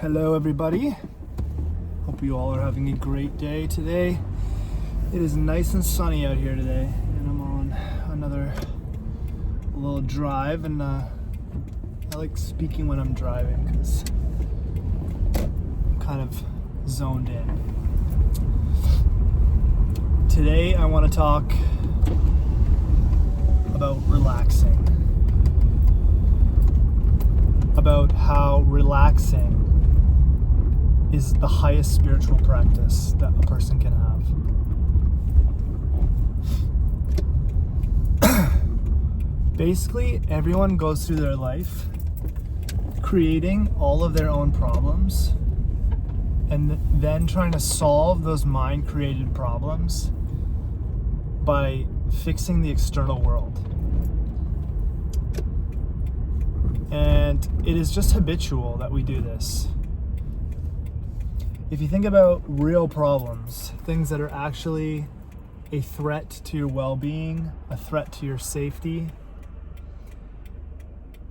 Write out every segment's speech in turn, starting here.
Hello everybody, hope you all are having a great day today. It is nice and sunny out here today, and I'm on another little drive, and I like speaking when I'm driving because I'm kind of zoned in. Today I want to talk about relaxing, about how relaxing is the highest spiritual practice that a person can have. Basically, everyone goes through their life creating all of their own problems and then trying to solve those mind-created problems by fixing the external world. And it is just habitual that we do this. If you think about real problems, things that are actually a threat to your well-being, a threat to your safety,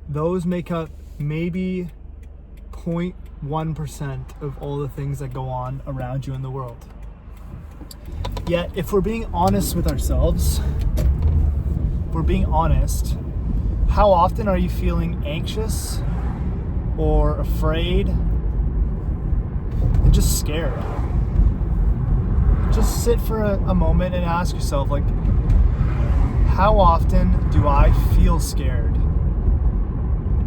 those make up maybe 0.1% of all the things that go on around you in the world. Yet, if we're being honest with ourselves, if we're being honest, how often are you feeling anxious or afraid and just scared? Just sit for a moment and ask yourself, like, how often do I feel scared?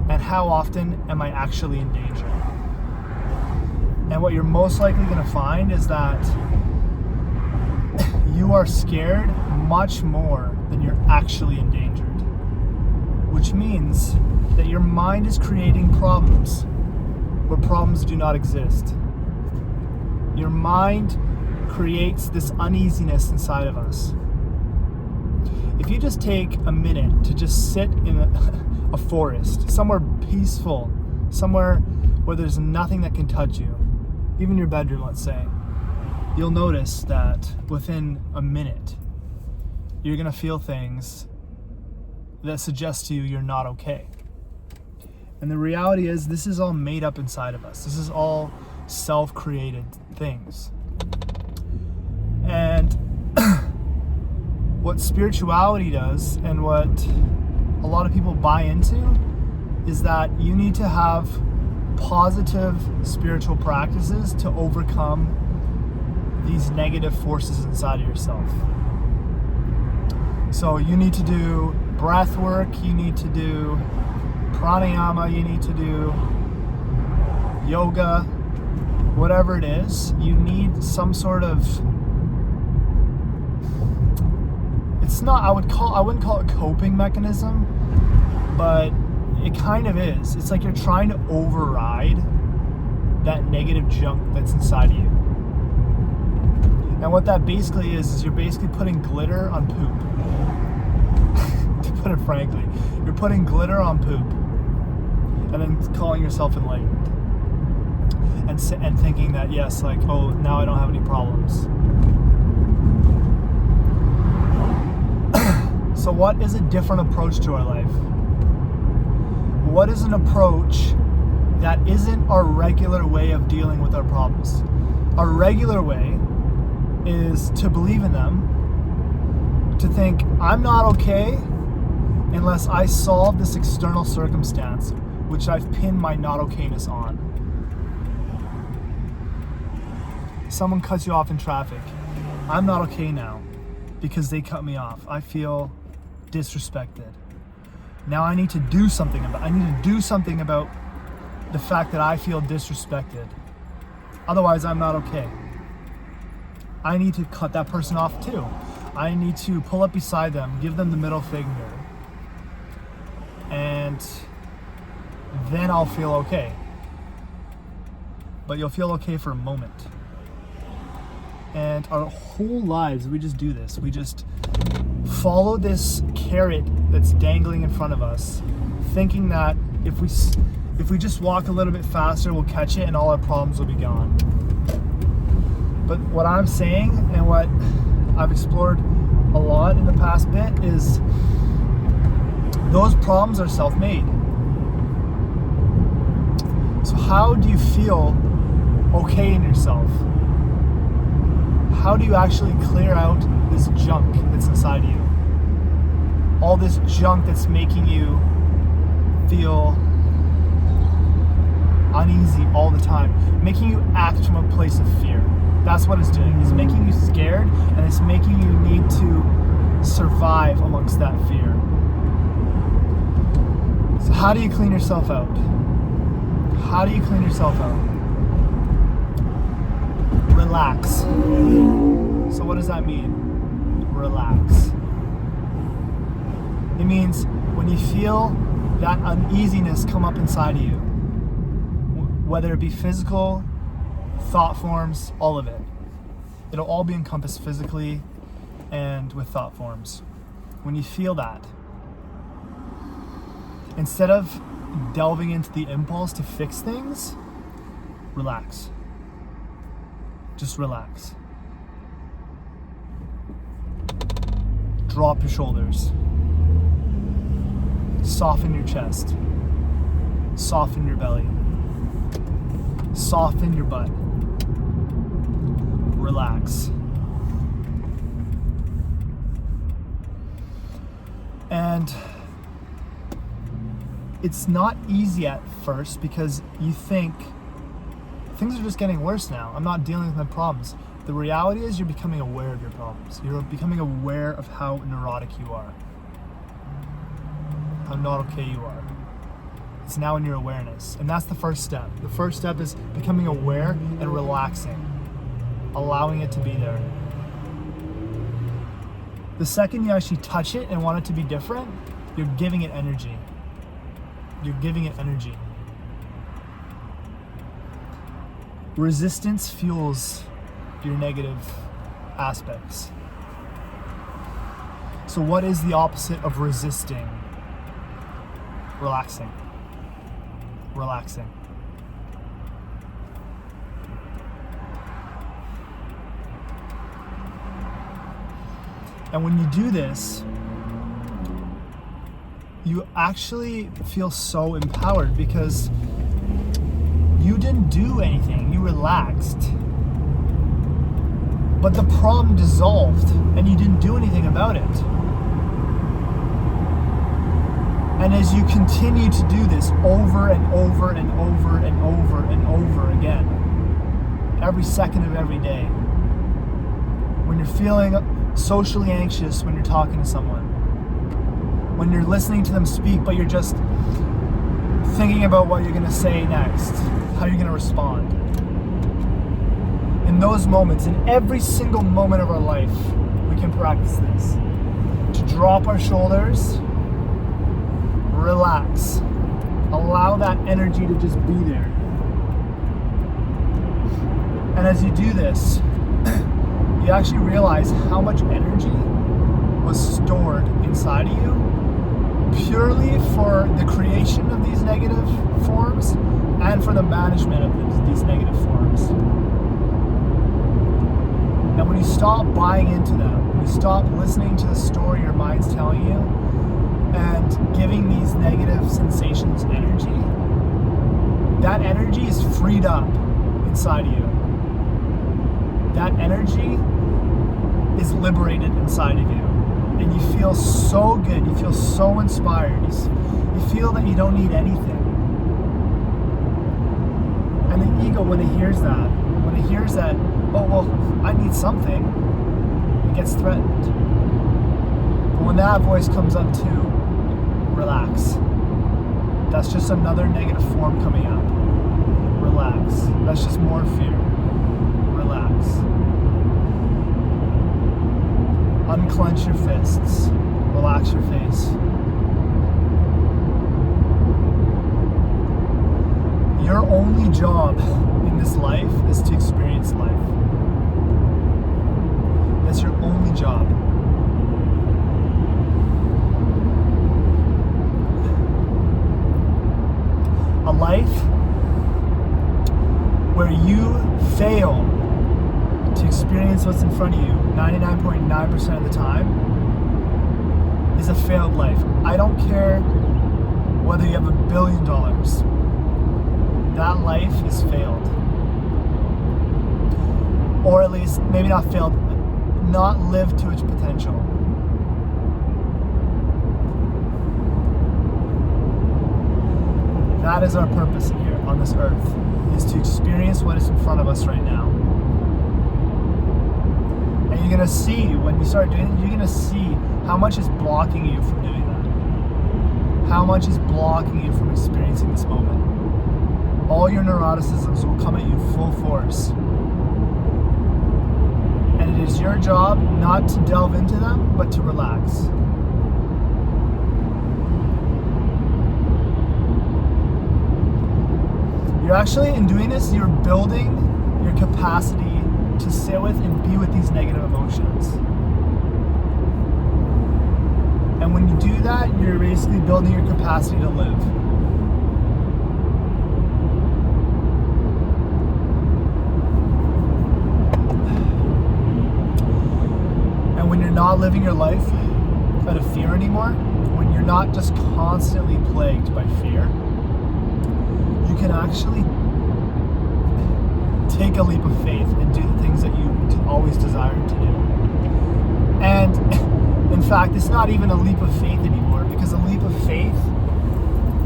And how often am I actually in danger? And what you're most likely going to find is that you are scared much more than you're actually endangered. Which means that your mind is creating problems where problems do not exist. Your mind creates this uneasiness inside of us. If you just take a minute to just sit in a forest, somewhere peaceful, somewhere where there's nothing that can touch you, even your bedroom, let's say, you'll notice that within a minute, you're gonna feel things that suggest to you you're not okay. And the reality is, this is all made up inside of us. This is all self-created things. And what spirituality does, and what a lot of people buy into, is that you need to have positive spiritual practices to overcome these negative forces inside of yourself. So you need to do breath work, you need to do pranayama, you need to do yoga, whatever it is. You need some sort of, it's not, I wouldn't call it a coping mechanism, but it kind of is. It's like you're trying to override that negative junk that's inside of you. And what that basically is you're basically putting glitter on poop. To put it frankly, you're putting glitter on poop and then calling yourself enlightened. And thinking that, yes, like, oh, now I don't have any problems. So what is a different approach to our life? What is an approach that isn't our regular way of dealing with our problems? Our regular way is to believe in them, to think, I'm not okay unless I solve this external circumstance, which I've pinned my not okayness on. Someone cuts you off in traffic. I'm not okay now because they cut me off. I feel disrespected. Now I need to do something about the fact that I feel disrespected. Otherwise, I'm not okay. I need to cut that person off too. I need to pull up beside them, give them the middle finger, and then I'll feel okay. But you'll feel okay for a moment. And our whole lives, we just do this. We just follow this carrot that's dangling in front of us, thinking that if we just walk a little bit faster, we'll catch it and all our problems will be gone. But what I'm saying, and what I've explored a lot in the past bit, is those problems are self-made. So how do you feel okay in yourself? How do you actually clear out this junk that's inside of you? All this junk that's making you feel uneasy all the time, making you act from a place of fear. That's what it's doing. It's making you scared, and it's making you need to survive amongst that fear. So how do you clean yourself out? How do you clean yourself out? Relax. So what does that mean? Relax. It means when you feel that uneasiness come up inside of you, whether it be physical, thought forms, all of it. It'll all be encompassed physically and with thought forms. When you feel that, instead of delving into the impulse to fix things, relax. Just relax. Drop your shoulders. Soften your chest. Soften your belly. Soften your butt. Relax. And it's not easy at first because you think things are just getting worse now. I'm not dealing with my problems. The reality is you're becoming aware of your problems. You're becoming aware of how neurotic you are. How not okay you are. It's now in your awareness. And that's the first step. The first step is becoming aware and relaxing. Allowing it to be there. The second you actually touch it and want it to be different, you're giving it energy. You're giving it energy. Resistance fuels your negative aspects. So what is the opposite of resisting? Relaxing. Relaxing. And when you do this, you actually feel so empowered because you didn't do anything. You relaxed. But the problem dissolved and you didn't do anything about it. And as you continue to do this over and over and over and over and over again, every second of every day, when you're feeling socially anxious when you're talking to someone, when you're listening to them speak but you're just thinking about what you're going to say next, how you're going to respond. In those moments, in every single moment of our life, we can practice this. To drop our shoulders, relax, allow that energy to just be there. And as you do this, you actually realize how much energy was stored inside of you purely for the creation of these negative forms and for the management of these negative forms. And when you stop buying into them, when you stop listening to the story your mind's telling you and giving these negative sensations energy, that energy is freed up inside of you. That energy is liberated inside of you. And you feel so good, you feel so inspired, you feel that you don't need anything. And the ego, when it hears that, oh, well, I need something, it gets threatened. But when that voice comes up too, relax. That's just another negative form coming up. Relax. That's just more fear. Relax. Unclench your fists. Relax your face. Your only job in this life is to experience life. That's your only job. A life where you fail to experience what's in front of you 99.9% of the time is a failed life. I don't care whether you have $1 billion. that life is failed. Or at least, maybe not failed, not lived to its potential. That is our purpose here on this earth, is to experience what is in front of us right now. And you're going to see, when you start doing it, you're going to see how much is blocking you from doing that. How much is blocking you from experiencing this moment. All your neuroticisms will come at you full force. And it is your job not to delve into them, but to relax. You're actually, in doing this, you're building your capacity to sit with and be with these negative emotions. And when you do that, you're basically building your capacity to live. And when you're not living your life out of fear anymore, when you're not just constantly plagued by fear, you can actually take a leap of faith and do the things that you always desired to do. And in fact, it's not even a leap of faith anymore, because a leap of faith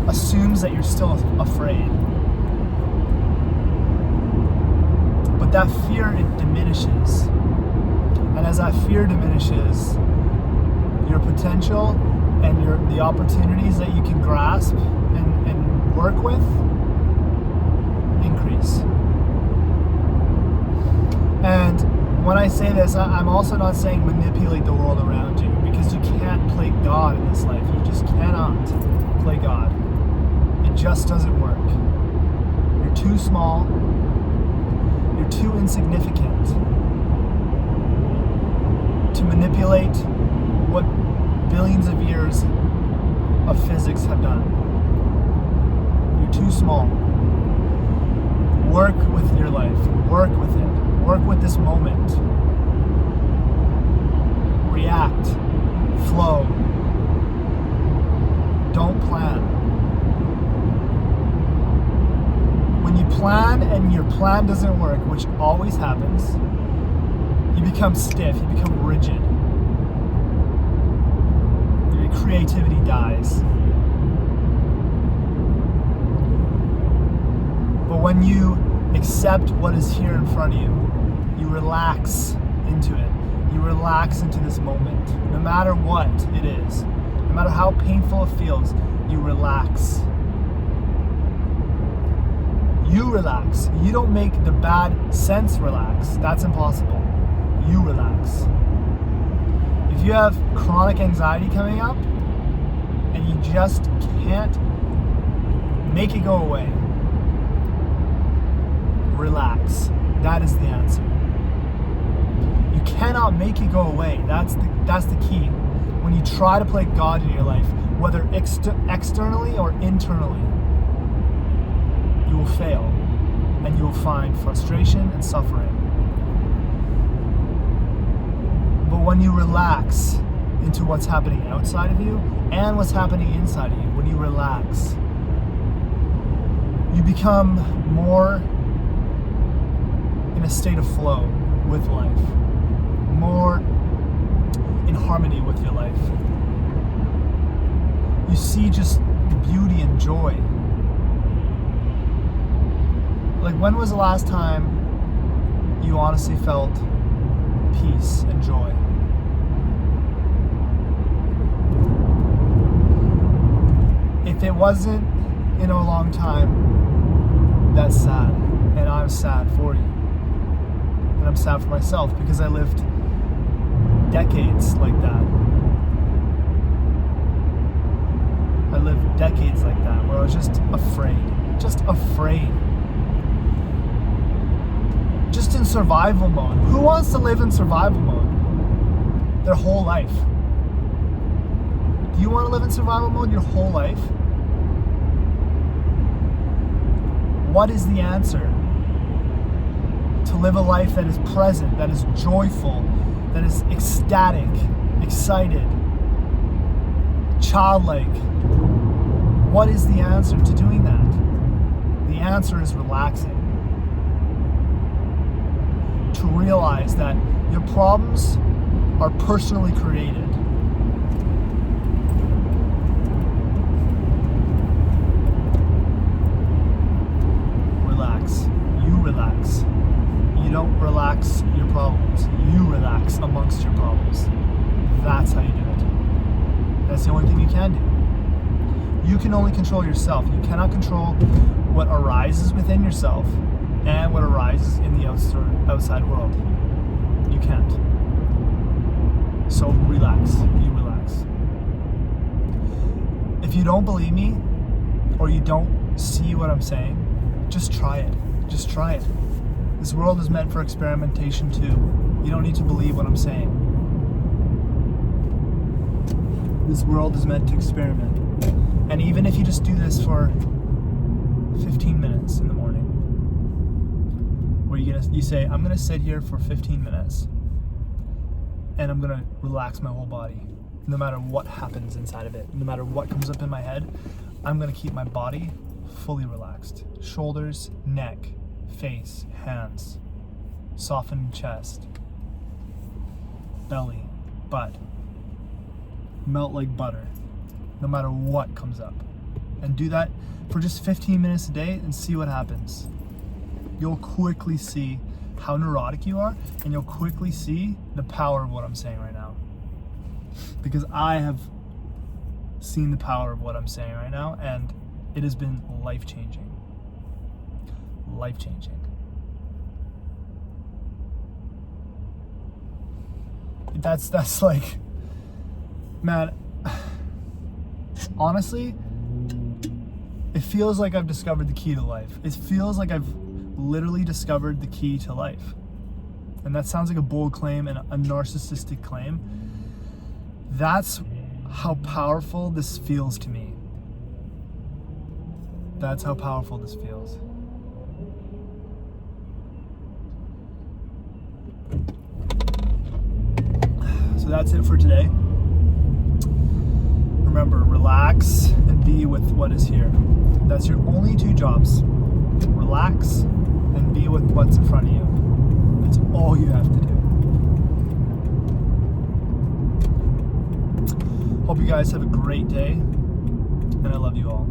assumes that you're still afraid. But that fear, it diminishes. And as that fear diminishes, your potential and the opportunities that you can grasp and work with increase. And when I say this, I'm also not saying manipulate the world around you, because you can't play God in this life. You just cannot play God. It just doesn't work. You're too small. You're too insignificant to manipulate what billions of years of physics have done. You're too small. Work with your life. Work with it. Work with this moment. React. Flow. Don't plan. When you plan and your plan doesn't work, which always happens, you become stiff, you become rigid. Your creativity dies. But when you accept what is here in front of you, you relax into it. You relax into this moment. No matter what it is, no matter how painful it feels, you relax. You relax. You don't make the bad sense relax. That's impossible. You relax. If you have chronic anxiety coming up and you just can't make it go away, relax. That is the answer. You cannot make it go away. That's the key. When you try to play God in your life, whether externally or internally, you will fail and you will find frustration and suffering. But when you relax into what's happening outside of you and what's happening inside of you, when you relax, you become more in a state of flow with life, more in harmony with your life. You see just beauty and joy. Like, when was the last time you honestly felt peace and joy? If it wasn't in a long time, that's sad. And I'm sad for you. And I'm sad for myself, because I lived decades like that. I lived decades like that, where I was just afraid. Just afraid. Just in survival mode. Who wants to live in survival mode their whole life? Do you want to live in survival mode your whole life? What is the answer? To live a life that is present, that is joyful, that is ecstatic, excited, childlike. What is the answer to doing that? The answer is relaxing. To realize that your problems are personally created. Relax. You relax. You don't relax your problems. You relax amongst your problems. That's how you do it. That's the only thing you can do. You can only control yourself. You cannot control what arises within yourself and what arises in the outside world. You can't. So relax. You relax. If you don't believe me or you don't see what I'm saying, just try it. Just try it. This world is meant for experimentation too. You don't need to believe what I'm saying. This world is meant to experiment. And even if you just do this for 15 minutes in the morning, where you say, I'm gonna sit here for 15 minutes and I'm gonna relax my whole body. No matter what happens inside of it, no matter what comes up in my head, I'm gonna keep my body fully relaxed. Shoulders, neck, face, hands, soften chest, belly, butt, melt like butter, no matter what comes up. And do that for just 15 minutes a day and see what happens. You'll quickly see how neurotic you are, and you'll quickly see the power of what I'm saying right now. Because I have seen the power of what I'm saying right now, and it has been life-changing. Life-changing. That's like, man, honestly, it feels like I've discovered the key to life. It feels like I've literally discovered the key to life. And that sounds like a bold claim and a narcissistic claim. That's how powerful this feels to me. That's how powerful this feels. So that's it for today. Remember, relax and be with what is here. That's your only two jobs. Relax and be with what's in front of you. That's all you have to do. Hope you guys have a great day, and I love you all.